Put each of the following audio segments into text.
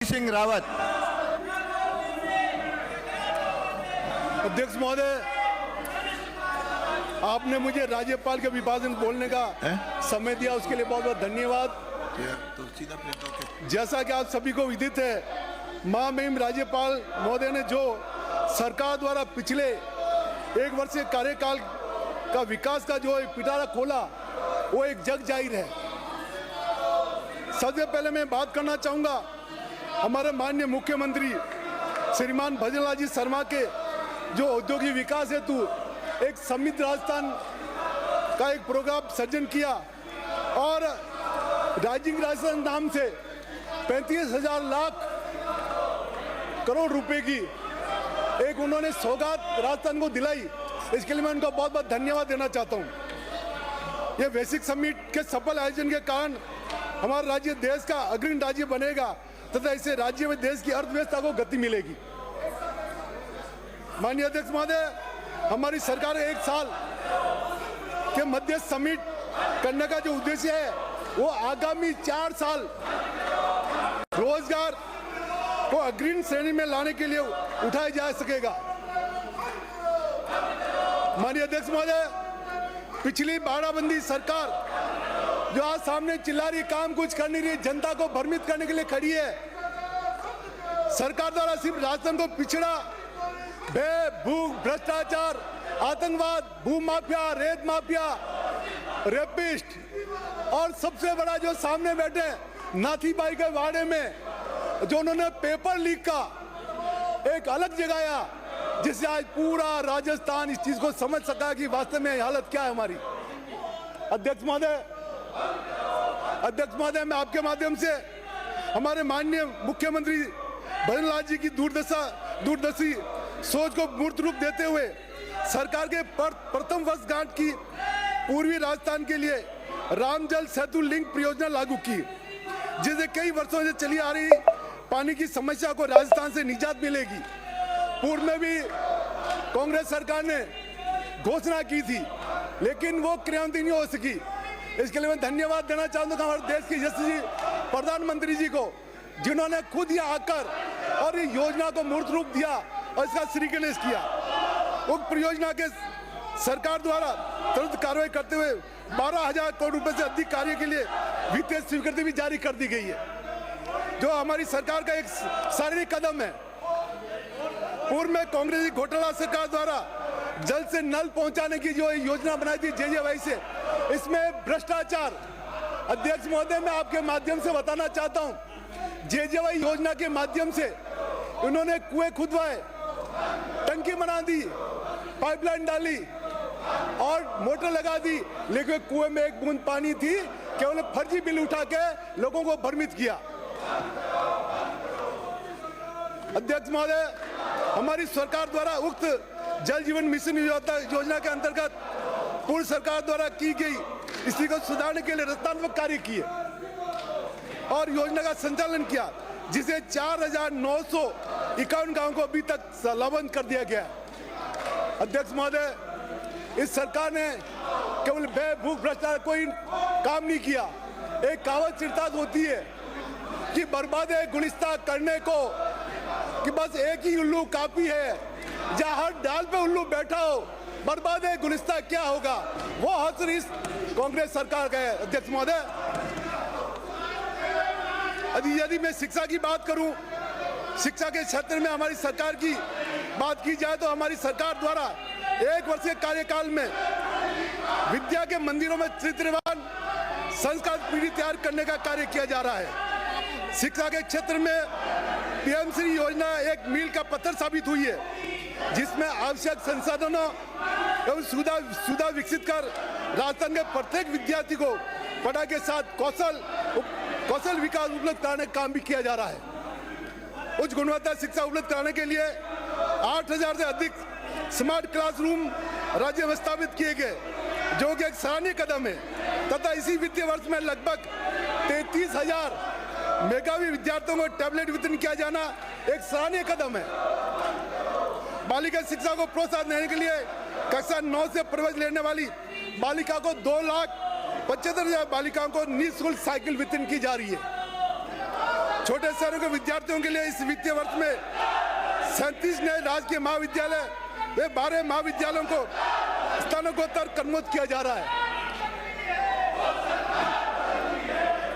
सिंह रावत। अध्यक्ष महोदय, आपने मुझे राज्यपाल के विभाजन बोलने का समय दिया, उसके लिए बहुत बहुत धन्यवाद। जैसा कि आप सभी को विदित है, महामहिम राज्यपाल महोदय ने जो सरकार द्वारा पिछले एक वर्षीय कार्यकाल का विकास का जो एक पिटारा खोला, वो एक जग जाहिर है। सबसे पहले मैं बात करना चाहूँगा हमारे माननीय मुख्यमंत्री श्रीमान भजनलाल जी शर्मा के जो औद्योगिक विकास हेतु एक समृद्ध राजस्थान का एक प्रोग्राम सर्जन किया और राइजिंग राजस्थान नाम से 35,000 लाख करोड़ रुपए की एक उन्होंने सौगात राजस्थान को दिलाई। इसके लिए मैं उनको बहुत बहुत धन्यवाद देना चाहता हूँ। ये वैश्विक समिट के सफल आयोजन के कारण हमारा राज्य देश का अग्रणी राज्य बनेगा तथा इसे राज्य में देश की अर्थव्यवस्था को गति मिलेगी। माननीय अध्यक्ष महोदय, हमारी सरकार एक साल के मध्य समिट करने का जो उद्देश्य है वो आगामी 4 साल रोजगार को अग्रणी श्रेणी में लाने के लिए उठाया जा सकेगा। माननीय अध्यक्ष महोदय, पिछली बाड़ाबंदी सरकार जो आज सामने चिल्ला रही, काम कुछ कर नहीं रही, जनता को भ्रमित करने के लिए खड़ी है। सरकार द्वारा सिर्फ राजस्थान को पिछड़ा भय, भूख, भ्रष्टाचार, आतंकवाद, भू माफिया, रेत माफिया, रेपिस्ट और सबसे बड़ा जो सामने बैठे नाथीबाई के वाड़े में जो उन्होंने पेपर लीक का एक अलग जगाया, जिससे आज पूरा राजस्थान इस चीज को समझ सका कि वास्तव में हालत क्या है हमारी। अध्यक्ष महोदय, मैं आपके माध्यम से हमारे माननीय मुख्यमंत्री भजनलाल जी की दूरदर्शी सोच को मूर्त रूप देते हुए सरकार के प्रथम वर्षगांठ की पूर्वी राजस्थान के लिए रामजल सेतु लिंक परियोजना लागू की, जिसे कई वर्षों से चली आ रही पानी की समस्या को राजस्थान से निजात मिलेगी। पूर्व में भी कांग्रेस सरकार ने घोषणा की थी, लेकिन वो क्रियान्वित नहीं हो सकी। इसके लिए मैं धन्यवाद देना चाहूँगा हमारे देश के यशस्वी प्रधानमंत्री जी को, जिन्होंने खुद यहाँ आकर और इस योजना को मूर्त रूप दिया और इसका श्री गणेश किया। उक्त परियोजना के सरकार द्वारा तुरंत कार्रवाई करते हुए 12,000 करोड़ रुपए से अधिक कार्य के लिए वित्तीय स्वीकृति भी जारी कर दी गई है, जो हमारी सरकार का एक शारीरिक कदम है। पूर्व में कांग्रेस की घोटाला सरकार द्वारा जल से नल पहुंचाने की जो योजना बनाई थी जेजेवाई से, इसमें भ्रष्टाचार। अध्यक्ष महोदय, मैं आपके माध्यम से बताना चाहता हूं, जेजेवाई योजना के माध्यम से उन्होंने कुएं खुदवाए, टंकी बना दी, पाइपलाइन डाली और मोटर लगा दी, लेकिन कुएं में एक बूंद पानी थी। केवल फर्जी बिल उठा के लोगों को भ्रमित किया। अध्यक्ष महोदय, हमारी सरकार द्वारा उक्त जल जीवन मिशन योजना के अंतर्गत पूर्व सरकार द्वारा की गई स्थिति को सुधारने के लिए रचनात्मक कार्य किए और योजना का संचालन किया, जिसे 4,951 गाँव को अभी तक लाभबंद कर दिया गया। अध्यक्ष महोदय, इस सरकार ने केवल भय, भूख, भ्रष्टाचार कोई काम नहीं किया। एक कहावत चिरताज होती है कि बर्बाद है गुलिस्ता करने को कि बस एक ही उल्लू काफी है, जहाँ हर डाल पे उल्लू बैठा हो, बर्बाद है गुलिस्ता क्या होगा, वो हसर इस कांग्रेस सरकार का है। अध्यक्ष महोदय, यदि मैं शिक्षा की बात करूं, शिक्षा के क्षेत्र में हमारी सरकार की बात की जाए तो हमारी सरकार द्वारा एक वर्षीय कार्यकाल में विद्या के मंदिरों में चित्रवान संस्कार पीढ़ी तैयार करने का कार्य किया जा रहा है। शिक्षा के क्षेत्र में पीएम श्री योजना एक मील का पत्थर साबित हुई है, जिसमें आवश्यक संसाधनों एवं सुविधा विकसित कर राजस्थान के प्रत्येक विद्यार्थी को पढ़ाई के साथ कौशल विकास उपलब्ध कराने का काम भी किया जा रहा है। उच्च गुणवत्ता शिक्षा उपलब्ध कराने के लिए 8,000 से अधिक स्मार्ट क्लासरूम राज्य में स्थापित किए गए, जो कि एक सराहनीय कदम है, तथा इसी वित्तीय वर्ष में लगभग 33,000 मेधावी विद्यार्थियों को टैबलेट वितरण किया जाना एक सराहनीय कदम है। बालिका शिक्षा को प्रोत्साहन देने के लिए कक्षा 9 से प्रवेश लेने वाली बालिका को 2,75,000 बालिकाओं को निःशुल्क साइकिल वितरण की जा रही है। छोटे शहरों के विद्यार्थियों के लिए इस वित्तीय वर्ष में 37 नए राजकीय महाविद्यालय व 12 महाविद्यालयों को स्नातकोत्तर क्रमोन्नत किया जा रहा है।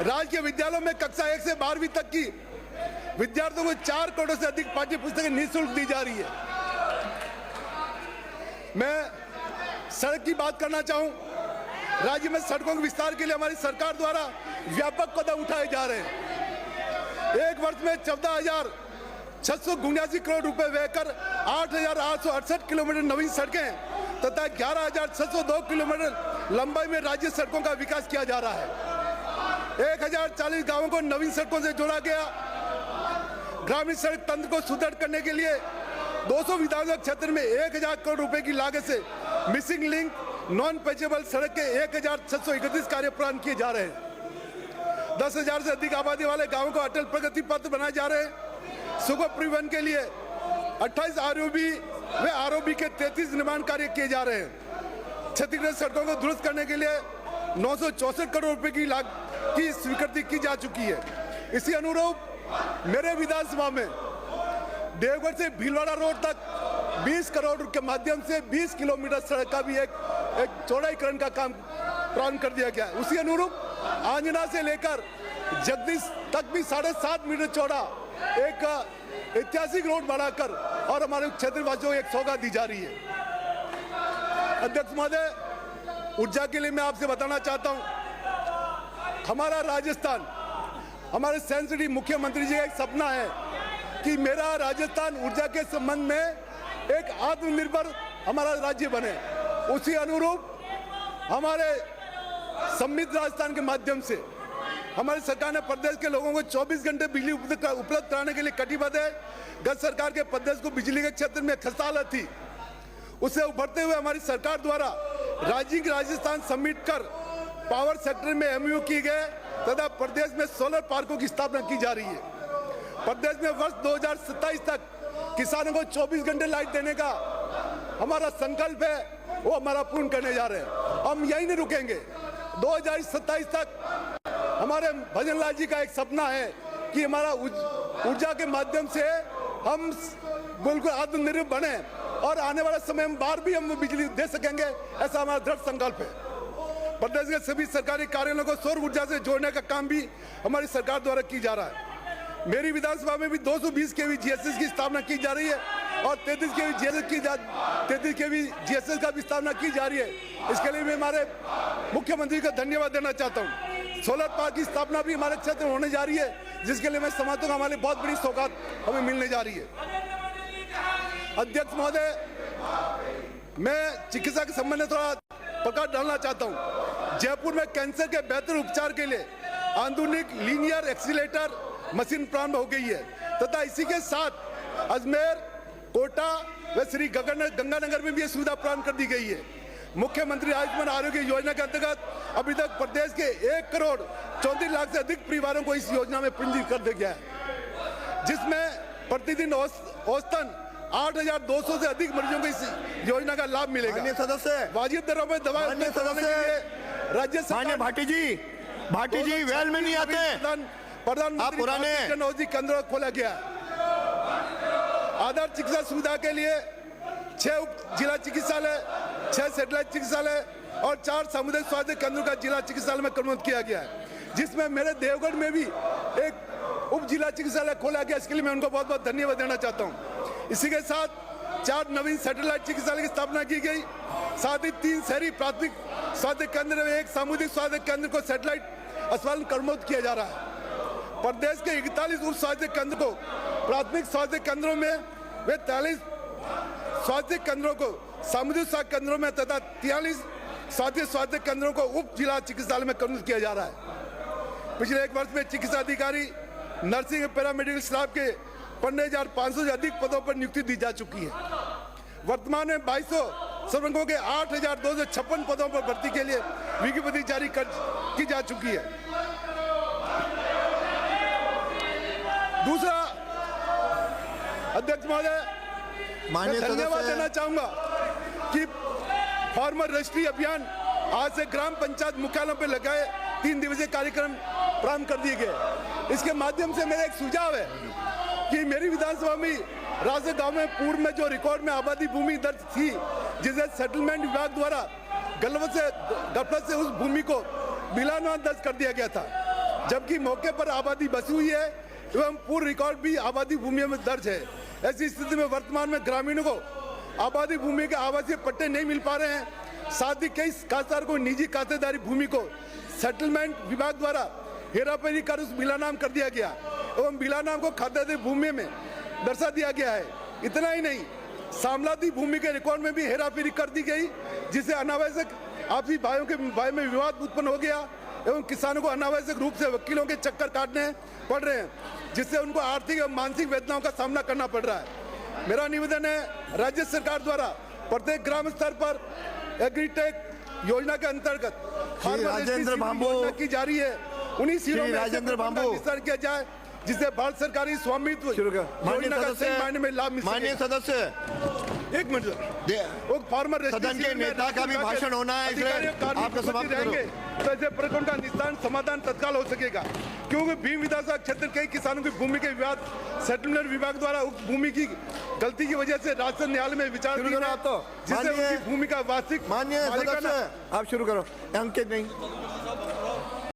राजकीय विद्यालयों में कक्षा 1 से 12वीं तक की विद्यार्थियों को 4 करोड़ से अधिक पाठ्य पुस्तकें निःशुल्क दी जा रही है। मैं सड़क की बात करना चाहूं। राज्य में सड़कों के विस्तार के लिए हमारी सरकार द्वारा व्यापक कदम उठाए जा रहे हैं। एक वर्ष में 14,679 करोड़ रुपए व्यय कर 8,868 किलोमीटर नवीन सड़कें तथा 11,602 किलोमीटर लंबाई में राज्य सड़कों का विकास किया जा रहा है। 1,040 गांवों को नवीन सड़कों से जोड़ा गया। ग्रामीण सड़क तंत्र को सुदृढ़ करने के लिए 200 विधानसभा क्षेत्र में 1,000 करोड़ रुपए की लागत से मिसिंग लिंक नॉन पैचेबल सड़क के 1,631 कार्य प्रारंभ किए जा रहे हैं। 10,000 से अधिक आबादी वाले गांवों को अटल प्रगति पथ बनाए जा रहे हैं। सुगम परिवहन के लिए 28 आरओबी व आरओबी के 33 निर्माण कार्य किए जा रहे हैं। क्षतिग्रस्त सड़कों को दुरुस्त करने के लिए 964 करोड़ रुपए की स्वीकृति की जा चुकी है। इसी अनुरूप मेरे विधानसभा में देवघर से भीलवाड़ा रोड तक 20 करोड़ के माध्यम से 20 किलोमीटर सड़क का भी एक चौड़ाईकरण का काम प्रारंभ कर दिया गया है। उसी अनुरूप आंजना से लेकर जगदीश तक भी 7.5 मीटर चौड़ा एक ऐतिहासिक रोड बनाकर और हमारे क्षेत्रवासियों को एक सौगात दी जा रही है। अध्यक्ष महोदय, ऊर्जा के लिए मैं आपसे बताना चाहता हूं, हमारा राजस्थान, हमारे सेंसिटिव मुख्यमंत्री जी का एक सपना है कि मेरा राजस्थान ऊर्जा के संबंध में एक आत्मनिर्भर हमारा राज्य बने। उसी अनुरूप हमारे समृद्ध राजस्थान के माध्यम से हमारी सरकार ने प्रदेश के लोगों को 24 घंटे बिजली उपलब्ध कराने के लिए कटिबद्ध है। गत सरकार के प्रदेश को बिजली के क्षेत्र में खसालत थी, उससे उभरते हुए हमारी सरकार द्वारा राजस्थान समिट कर पावर सेक्टर में एमओयू किए गए तथा प्रदेश में सोलर पार्कों की स्थापना की जा रही है। प्रदेश में वर्ष 2027 तक किसानों को 24 घंटे लाइट देने का हमारा संकल्प है, वो हमारा पूर्ण करने जा रहे हैं। हम यही नहीं रुकेंगे। 2027 तक हमारे भजन लाल जी का एक सपना है कि हमारा ऊर्जा के माध्यम से हम बिल्कुल आत्मनिर्भर बने और आने वाले समय में बाहर भी हम बिजली दे सकेंगे, ऐसा हमारा दृढ़ संकल्प है। प्रदेश के सभी सरकारी कार्यालयों को सौर ऊर्जा से जोड़ने का काम भी हमारी सरकार द्वारा की जा रहा है। मेरी विधानसभा में भी 220 केवी जीएसएस की स्थापना की जा रही है और 33 केवी जीएसएस का भी स्थापना की जा रही है। इसके लिए मैं हमारे मुख्यमंत्री को धन्यवाद देना चाहता हूँ। सोलर पार्क की स्थापना भी हमारे क्षेत्र में होने जा रही है, जिसके लिए मैं समझता हूँ हमारी बहुत बड़ी सौगात हमें मिलने जा रही है। अध्यक्ष महोदय, मैं चिकित्सा के संबंध में थोड़ा प्रकाश डालना चाहता हूँ। जयपुर में कैंसर के बेहतर उपचार के लिए आधुनिक लीनियर एक्सीलेटर मशीन प्रारंभ हो गई है तथा इसी के साथ अजमेर, कोटा व श्री गंगानगर में भी यह सुविधा प्रारंभ कर दी गई है। मुख्यमंत्री आयुष्मान आरोग्य योजना के अंतर्गत अभी तक प्रदेश के 1 करोड़ 34 लाख से अधिक परिवारों को इस योजना में पंजीकृत कर दिया गया है, जिसमें प्रतिदिन औसतन 8,200 से अधिक मरीजों को इस योजना का लाभ मिलेगा। सदस्य वाजिब दरों में दवा राज्य सरकार भाटी जी वेल में नहीं आते। प्रधानमंत्री जन औषधि केंद्र खोला गया। आधार चिकित्सा सुविधा के लिए 6 उप जिला चिकित्सालय, 6 सैटेलाइट चिकित्सालय और 4 सामुदायिक स्वास्थ्य केंद्रों का जिला चिकित्सालय में क्रमबद्ध किया गया है, जिसमें मेरे देवगढ़ में भी एक उप जिला चिकित्सालय खोला गया। इसके लिए मैं उनको बहुत बहुत धन्यवाद देना चाहता हूँ। इसी के साथ 4 नवीन सैटेलाइट चिकित्सालय की स्थापना की गई। साथ ही 3 शहरी प्राथमिक स्वास्थ्य केंद्र व 1 सामुदायिक स्वास्थ्य केंद्र को सैटेलाइट अस्पताल क्रमबद्ध किया जा रहा है। प्रदेश के 41 उप स्वास्थ्य केंद्र को प्राथमिक स्वास्थ्य केंद्रों में व 43 स्वास्थ्य केंद्रों को सामुदायिक स्वास्थ्य केंद्रों में तथा 43 स्वास्थ्य केंद्रों को उप जिला चिकित्सालय में क्रमबद्ध किया जा रहा है। पिछले 1 वर्ष में चिकित्सा अधिकारी, नर्सिंग पैरामेडिकल स्टाफ के 15,500 से अधिक पदों पर नियुक्ति दी जा चुकी है। वर्तमान में 2200 श्रमिकों के 8,256 पदों पर भर्ती के लिए विज्ञप्ति जारी की जा चुकी है। दूसरा, अध्यक्ष महोदय, मैं धन्यवाद देना चाहूंगा कि फार्मर रजिस्ट्री अभियान आज से ग्राम पंचायत मुख्यालयों पर लगाए 3 दिवसीय कार्यक्रम प्रारंभ कर दिए गए। इसके माध्यम से मेरा एक सुझाव है कि मेरी विधानसभा में राजद गांव में पूर्व में जो रिकॉर्ड में आबादी भूमि दर्ज थी, जिसे सेटलमेंट विभाग द्वारा गलत से उस भूमि को मिलानवान दर्ज कर दिया गया था, जबकि मौके पर आबादी बसी हुई है एवं पूर्व रिकॉर्ड भी आबादी भूमि में दर्ज है। ऐसी स्थिति में वर्तमान में ग्रामीणों को आबादी भूमि के आवासीय पट्टे नहीं मिल पा रहे हैं। साथ ही कई खासदार को निजी खातेदारी भूमि को सेटलमेंट विभाग द्वारा हेराफेरी कर उस मिलानाम कर दिया गया एवं मिलानाम को खातेदारी भूमि में दर्शा दिया गया है। इतना ही नहीं, सामलाती भूमि के रिकॉर्ड में भी हेराफेरी कर दी गई, जिससे अनावश्यक आपसी भाई में विवाद उत्पन्न हो गया एवं किसानों को अनावश्यक रूप से वकीलों के चक्कर काटने पड़ रहे हैं, जिससे उनको आर्थिक एवं मानसिक वेदनाओं का सामना करना पड़ रहा है। मेरा निवेदन है, राज्य सरकार द्वारा प्रत्येक ग्राम स्तर पर एग्रीटेक योजना के अंतर्गत राजेंद्र बाबू योजना की जा रही है, उन्हीं सीरों में राजेंद्र बाबू विस्तार किया जाए, जिससे भारत सरकारी स्वामित्व योजना का सही मायने में लाभ मिल सके। माननीय सदस्य, एक मिनट सर, फार्मर सदन के नेता का भी भाषण होना है, इसलिए आपका समाप्त करो। तो ऐसे प्रकरण का निस्तारण समाधान तत्काल हो सकेगा, क्योंकि भीम विधानसभा क्षेत्र कई किसानों की भूमि के विवाद सेटलमेंट विभाग द्वारा उस भूमि की गलती की वजह से राजस्थान न्यायालय में विचार शुरू करो आप तो। जिससे उनकी भूमि का वास्तविक माननीय सदस्य, आप शुरू करो। अंकित नहीं,